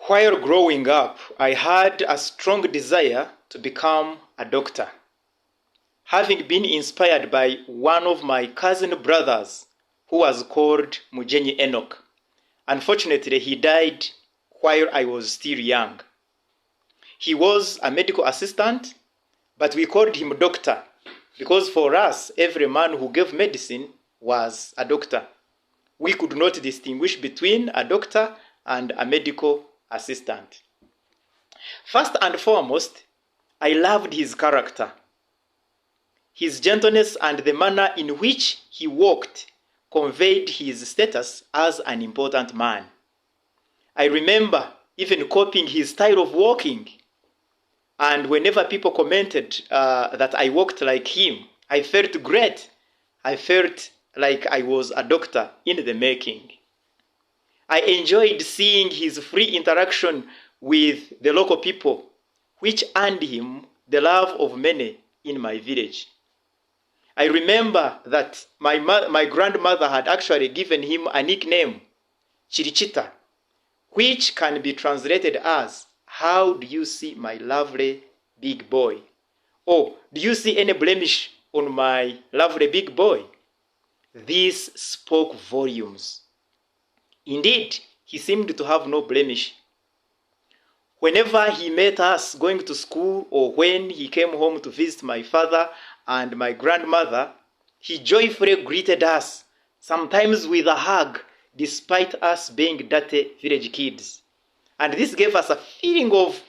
While growing up, I had a strong desire to become a doctor, having been inspired by one of my cousin brothers who was called Mujenyi Enoch. Unfortunately, he died while I was still young. He was a medical assistant, but we called him doctor because for us, every man who gave medicine was a doctor. We could not distinguish between a doctor and a medical assistant. First and foremost, I loved his character. His gentleness and the manner in which he walked conveyed his status as an important man. I remember even copying his style of walking. And whenever people commented that I walked like him, I felt great. I felt like I was a doctor in the making. I enjoyed seeing his free interaction with the local people, which earned him the love of many in my village. I remember that my grandmother had actually given him a nickname, Chirichita, which can be translated as, "How do you see my lovely big boy?" Or, "Do you see any blemish on my lovely big boy?" This spoke volumes. Indeed, he seemed to have no blemish. Whenever he met us going to school or when he came home to visit my father and my grandmother, he joyfully greeted us, sometimes with a hug, despite us being dirty village kids. And this gave us a feeling of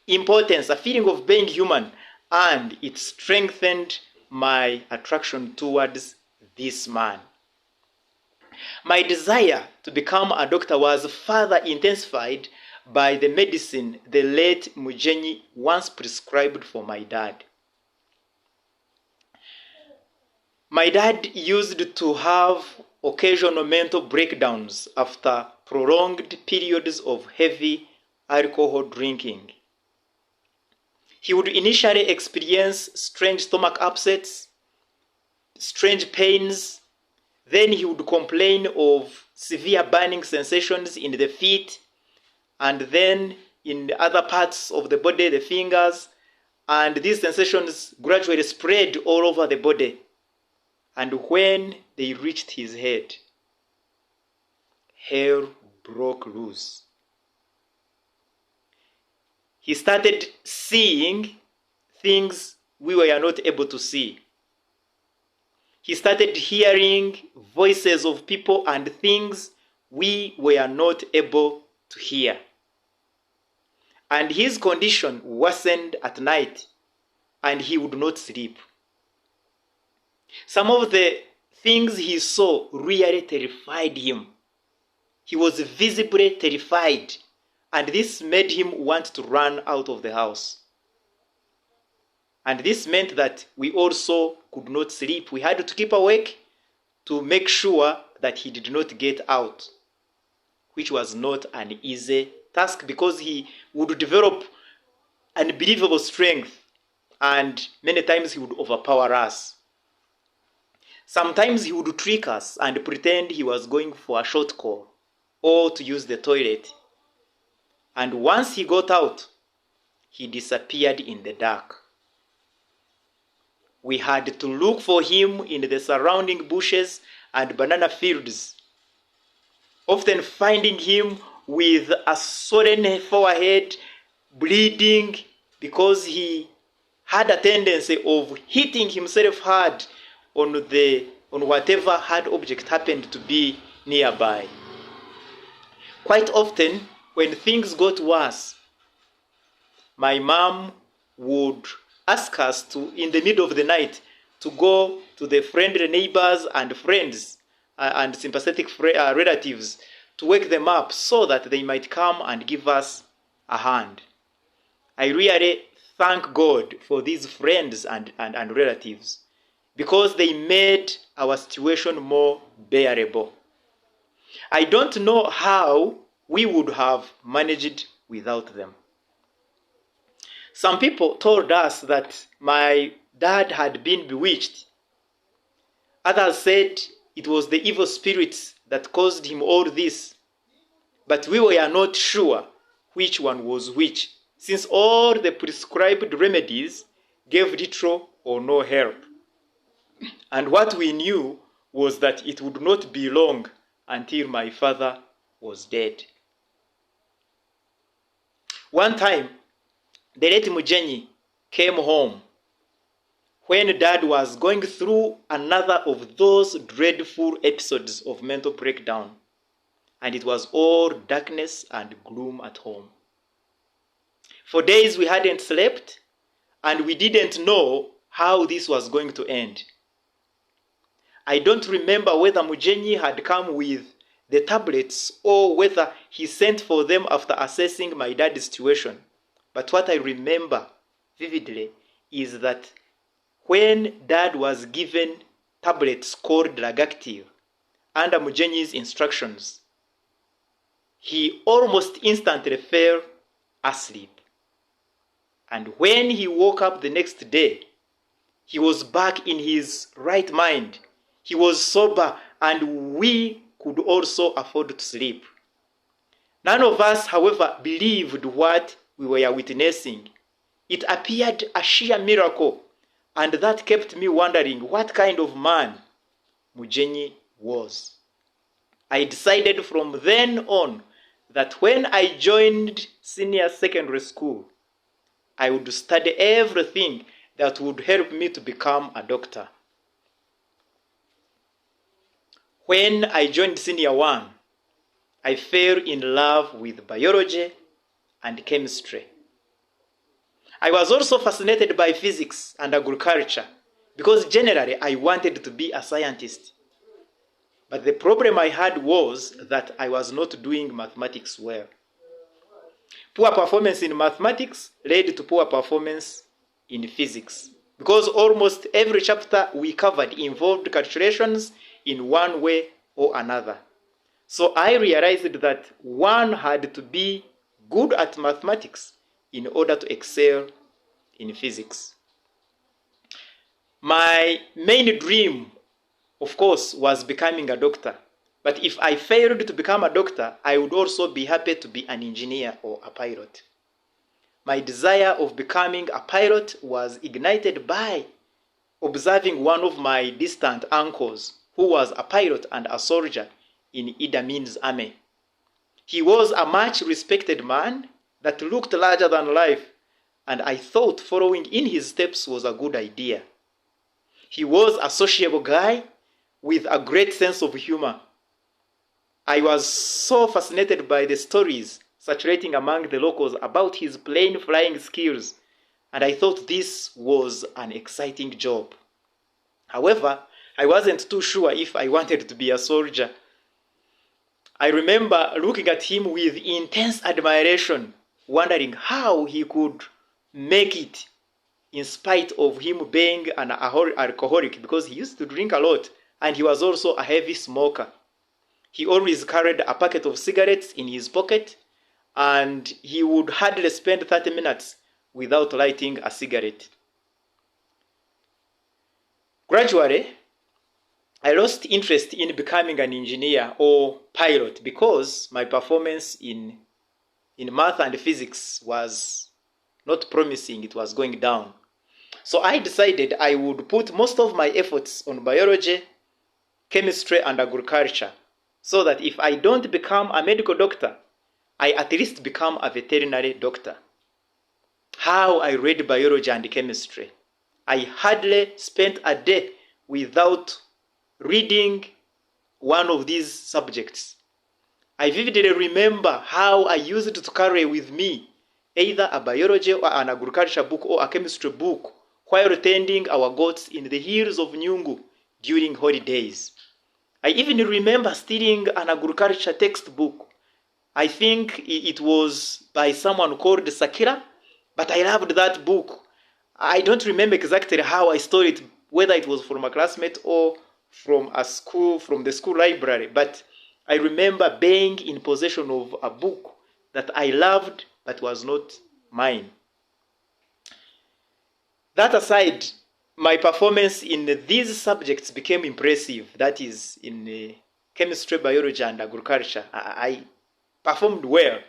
importance, a feeling of being human, and it strengthened my attraction towards this man. My desire to become a doctor was further intensified by the medicine the late Mujenyi once prescribed for my dad. My dad used to have occasional mental breakdowns after prolonged periods of heavy alcohol drinking. He would initially experience strange stomach upsets, strange pains. Then he would complain of severe burning sensations in the feet, and then in the other parts of the body, the fingers, and these sensations gradually spread all over the body. And when they reached his head, hell broke loose. He started seeing things we were not able to see. He started hearing voices of people and things we were not able to hear. And his condition worsened at night, and he would not sleep. Some of the things he saw really terrified him. He was visibly terrified, and this made him want to run out of the house. And this meant that we also could not sleep. We had to keep awake to make sure that he did not get out, which was not an easy task because he would develop unbelievable strength and many times he would overpower us. Sometimes he would trick us and pretend he was going for a short call or to use the toilet. And once he got out, he disappeared in the dark. We had to look for him in the surrounding bushes and banana fields, often finding him with a swollen forehead, bleeding because he had a tendency of hitting himself hard on whatever hard object happened to be nearby. Quite often, when things got worse, my mom would ask us to, in the middle of the night, to go to the friendly neighbors and friends and sympathetic relatives to wake them up so that they might come and give us a hand. I really thank God for these friends and relatives because they made our situation more bearable. I don't know how we would have managed without them. Some people told us that my dad had been bewitched. Others said it was the evil spirits that caused him all this. But we were not sure which one was which, since all the prescribed remedies gave little or no help. And what we knew was that it would not be long until my father was dead. One time, the late Mujenyi came home when Dad was going through another of those dreadful episodes of mental breakdown, and it was all darkness and gloom at home. For days we hadn't slept, and we didn't know how this was going to end. I don't remember whether Mujenyi had come with the tablets or whether he sent for them after assessing my dad's situation. But what I remember vividly is that when Dad was given tablets called Lagactive under Mujenyi's instructions, he almost instantly fell asleep. And when he woke up the next day, he was back in his right mind. He was sober, and we could also afford to sleep. None of us, however, believed what we were witnessing. It appeared a sheer miracle, and that kept me wondering what kind of man Mujenyi was. I decided from then on that when I joined senior secondary school, I would study everything that would help me to become a doctor. When I joined senior 1, I fell in love with biology and chemistry. I was also fascinated by physics and agriculture because generally I wanted to be a scientist. But the problem I had was that I was not doing mathematics well. Poor performance in mathematics led to poor performance in physics because almost every chapter we covered involved calculations in one way or another. So I realized that one had to be good at mathematics in order to excel in physics. My main dream, of course, was becoming a doctor. But if I failed to become a doctor, I would also be happy to be an engineer or a pilot. My desire of becoming a pilot was ignited by observing one of my distant uncles who was a pilot and a soldier in Idi Amin's army. He was a much respected man that looked larger than life, and I thought following in his steps was a good idea. He was a sociable guy with a great sense of humor. I was so fascinated by the stories circulating among the locals about his plane flying skills, and I thought this was an exciting job. However, I wasn't too sure if I wanted to be a soldier. I remember looking at him with intense admiration, wondering how he could make it in spite of him being an alcoholic, because he used to drink a lot and he was also a heavy smoker. He always carried a packet of cigarettes in his pocket, and he would hardly spend 30 minutes without lighting a cigarette. Gradually, I lost interest in becoming an engineer or pilot because my performance in math and physics was not promising. It was going down. So I decided I would put most of my efforts on biology, chemistry, and agriculture, so that if I don't become a medical doctor, I at least become a veterinary doctor. How I read biology and chemistry. I hardly spent a day without reading one of these subjects. I vividly remember how I used to carry with me either a biology or an agriculture book or a chemistry book while tending our goats in the hills of Nyungu during holidays. I even remember stealing an agriculture textbook. I think it was by someone called Sakira, but I loved that book. I don't remember exactly how I stole it, whether it was from a classmate or from the school library, but I remember being in possession of a book that I loved but was not mine. That aside, my performance in these subjects became impressive. That is, in chemistry, biology, and agriculture. I performed well.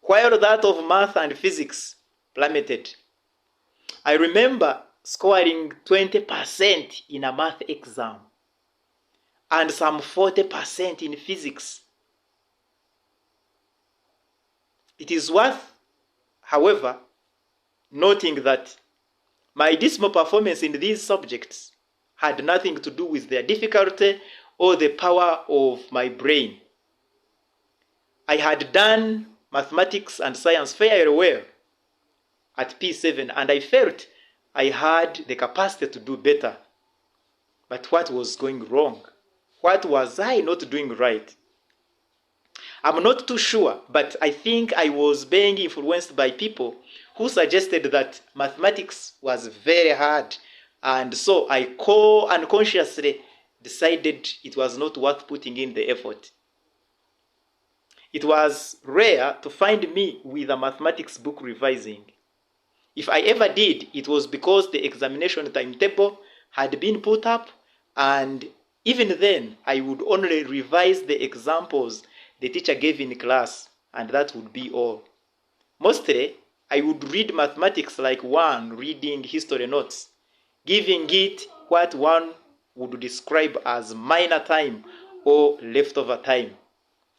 while that of math and physics plummeted. I remember scoring 20% in a math exam and some 40% in physics. It is worth, however, noting that my dismal performance in these subjects had nothing to do with their difficulty or the power of my brain. I had done mathematics and science fairly well at P7, and I felt I had the capacity to do better. But what was going wrong? What was I not doing right? I'm not too sure, but I think I was being influenced by people who suggested that mathematics was very hard, and so I unconsciously decided it was not worth putting in the effort. It was rare to find me with a mathematics book revising. If I ever did, it was because the examination timetable had been put up, and even then, I would only revise the examples the teacher gave in class, and that would be all. Mostly, I would read mathematics like one reading history notes, giving it what one would describe as minor time or leftover time.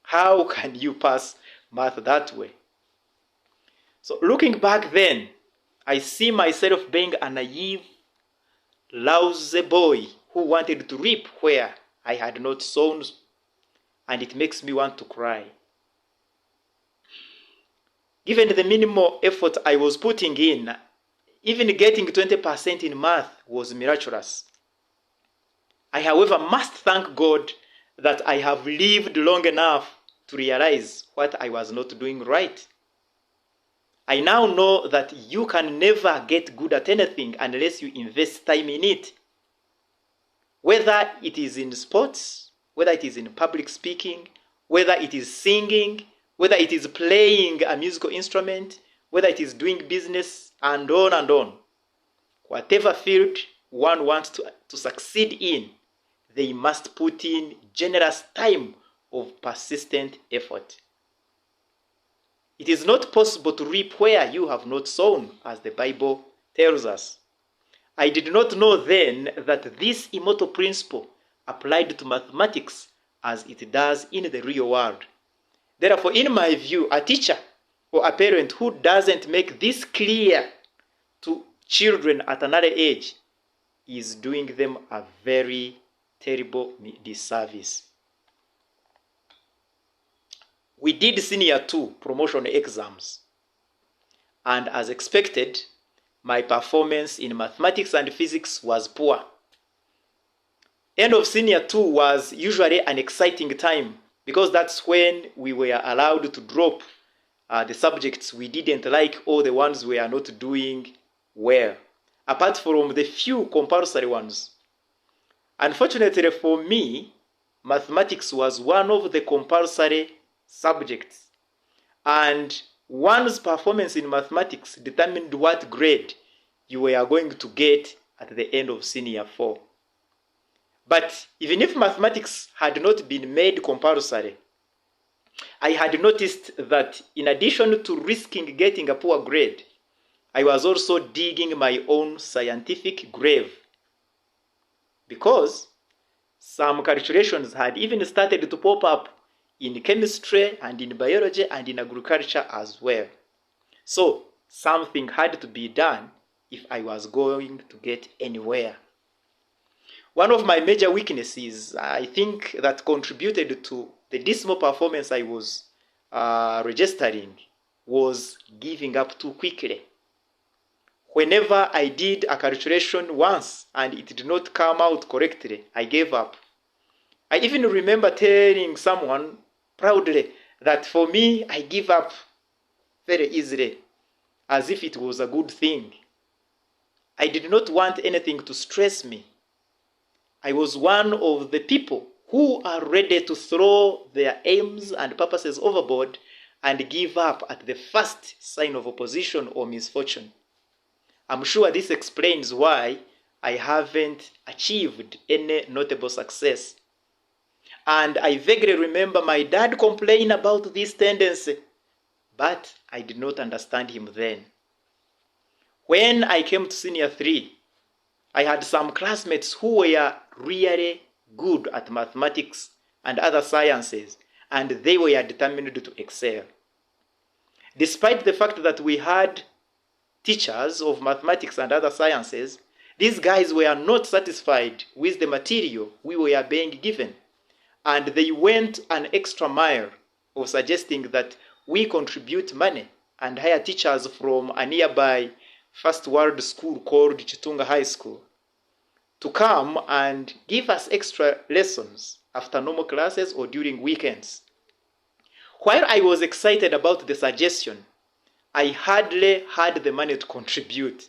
How can you pass math that way? So looking back then, I see myself being a naive, lousy boy who wanted to reap where I had not sown, and it makes me want to cry. Given the minimal effort I was putting in, even getting 20% in math was miraculous. I, however, must thank God that I have lived long enough to realize what I was not doing right. I now know that you can never get good at anything unless you invest time in it. Whether it is in sports, whether it is in public speaking, whether it is singing, whether it is playing a musical instrument, whether it is doing business, and on and on. Whatever field one wants to succeed in, they must put in generous time of persistent effort. It is not possible to reap where you have not sown, as the Bible tells us. I did not know then that this immortal principle applied to mathematics as it does in the real world. Therefore, in my view, a teacher or a parent who doesn't make this clear to children at an early age is doing them a very terrible disservice. We did Senior 2 promotion exams, and as expected, my performance in mathematics and physics was poor. End of Senior 2 was usually an exciting time because that's when we were allowed to drop the subjects we didn't like or the ones we are not doing well, apart from the few compulsory ones. Unfortunately for me, mathematics was one of the compulsory subjects, and one's performance in mathematics determined what grade you were going to get at the end of Senior 4. But even if mathematics had not been made compulsory, I had noticed that in addition to risking getting a poor grade, I was also digging my own scientific grave, because some calculations had even started to pop up in chemistry and in biology and in agriculture as well. So something had to be done if I was going to get anywhere. One of my major weaknesses, I think, that contributed to the dismal performance I was registering was giving up too quickly. Whenever I did a calculation once and it did not come out correctly, I gave up. I even remember telling someone proudly that for me, I give up very easily, as if it was a good thing. I did not want anything to stress me. I was one of the people who are ready to throw their aims and purposes overboard and give up at the first sign of opposition or misfortune. I'm sure this explains why I haven't achieved any notable success. And I vaguely remember my dad complaining about this tendency, but I did not understand him then. When I came to senior 3, I had some classmates who were really good at mathematics and other sciences, and they were determined to excel. Despite the fact that we had teachers of mathematics and other sciences, these guys were not satisfied with the material we were being given, and they went an extra mile of suggesting that we contribute money and hire teachers from a nearby first world school called Chitunga High School to come and give us extra lessons after normal classes or during weekends. While I was excited about the suggestion, I hardly had the money to contribute.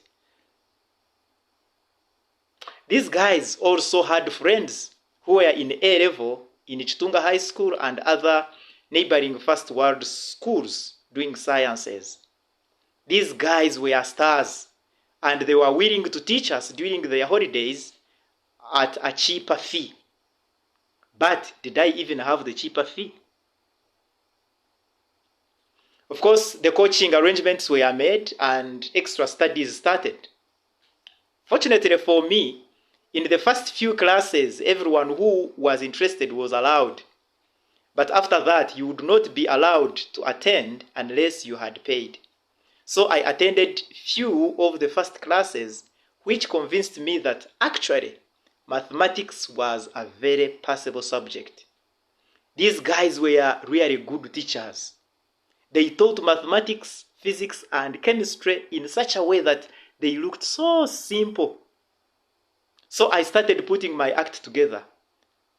These guys also had friends who were in A level in Chitunga High School and other neighboring first world schools doing sciences. These guys were stars, and they were willing to teach us during their holidays at a cheaper fee. But did I even have the cheaper fee? Of course, the coaching arrangements were made and extra studies started. Fortunately for me, in the first few classes, everyone who was interested was allowed. But after that, you would not be allowed to attend unless you had paid. So I attended few of the first classes, which convinced me that actually mathematics was a very passable subject. These guys were really good teachers. They taught mathematics, physics, and chemistry in such a way that they looked so simple. So I started putting my act together,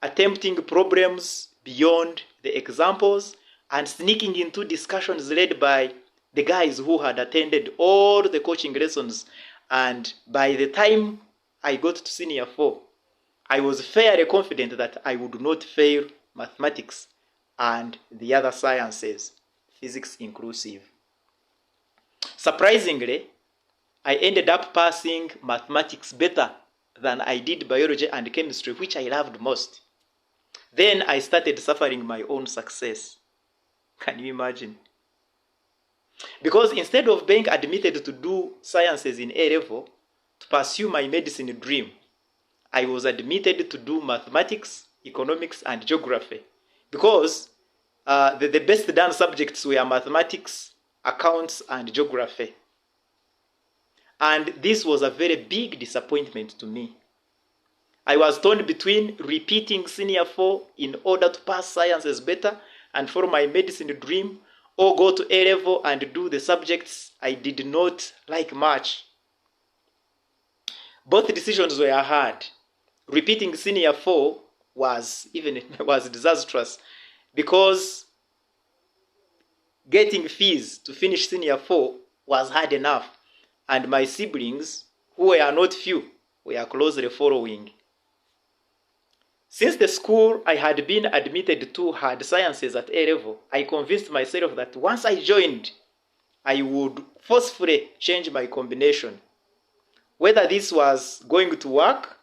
attempting problems beyond the examples and sneaking into discussions led by the guys who had attended all the coaching lessons. And by the time I got to senior 4, I was fairly confident that I would not fail mathematics and the other sciences, physics inclusive. Surprisingly, I ended up passing mathematics better than I did biology and chemistry, which I loved most. Then I started suffering my own success. Can you imagine? Because instead of being admitted to do sciences in A level, to pursue my medicine dream, I was admitted to do mathematics, economics, and geography. Because the best done subjects were mathematics, accounts, and geography. And this was a very big disappointment to me. I was torn between repeating senior 4 in order to pass sciences better and follow my medicine dream, or go to A level and do the subjects I did not like much. Both decisions were hard. Repeating senior 4 was disastrous because getting fees to finish senior 4 was hard enough, and my siblings, who were not few, were closely following. Since the school I had been admitted to had sciences at A level, I convinced myself that once I joined, I would forcefully change my combination. Whether this was going to work,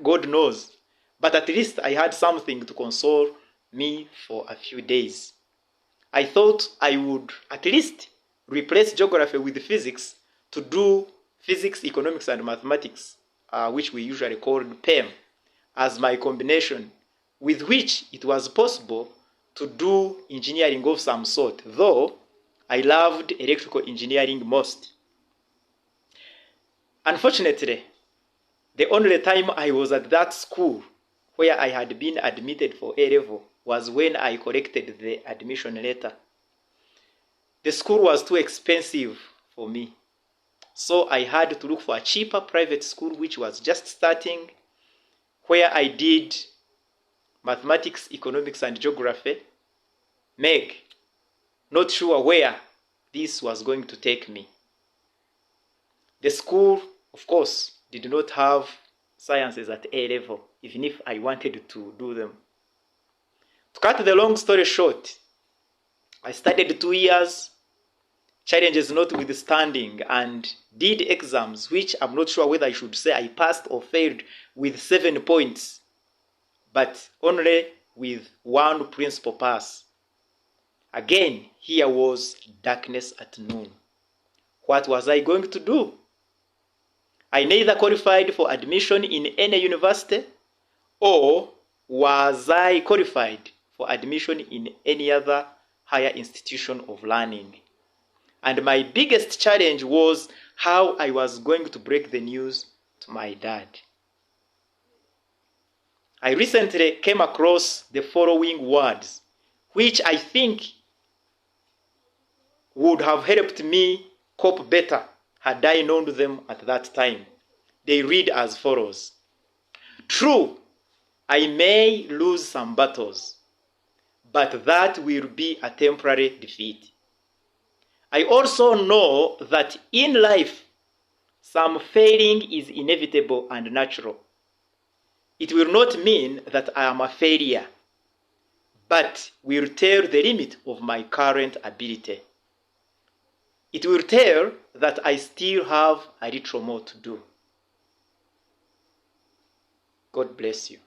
God knows, but at least I had something to console me for a few days. I thought I would at least replace geography with physics to do physics, economics, and mathematics, which we usually called PEM, as my combination, with which it was possible to do engineering of some sort, though I loved electrical engineering most. Unfortunately, the only time I was at that school where I had been admitted for A level was when I collected the admission letter. The school was too expensive for me, so I had to look for a cheaper private school which was just starting, where I did mathematics, economics, and geography. Not sure where this was going to take me. The school, of course, did not have sciences at A level, even if I wanted to do them. To cut the long story short, I studied 2 years, challenges notwithstanding, and did exams, which I'm not sure whether I should say I passed or failed with 7 points, but only with 1 principal pass. Again, here was darkness at noon. What was I going to do? I neither qualified for admission in any university, or was I qualified for admission in any other higher institution of learning. And my biggest challenge was how I was going to break the news to my dad. I recently came across the following words, which I think would have helped me cope better had I known them at that time. They read as follows. True, I may lose some battles, but that will be a temporary defeat. I also know that in life, some failing is inevitable and natural. It will not mean that I am a failure, but will tell the limit of my current ability. It will tell that I still have a little more to do. God bless you.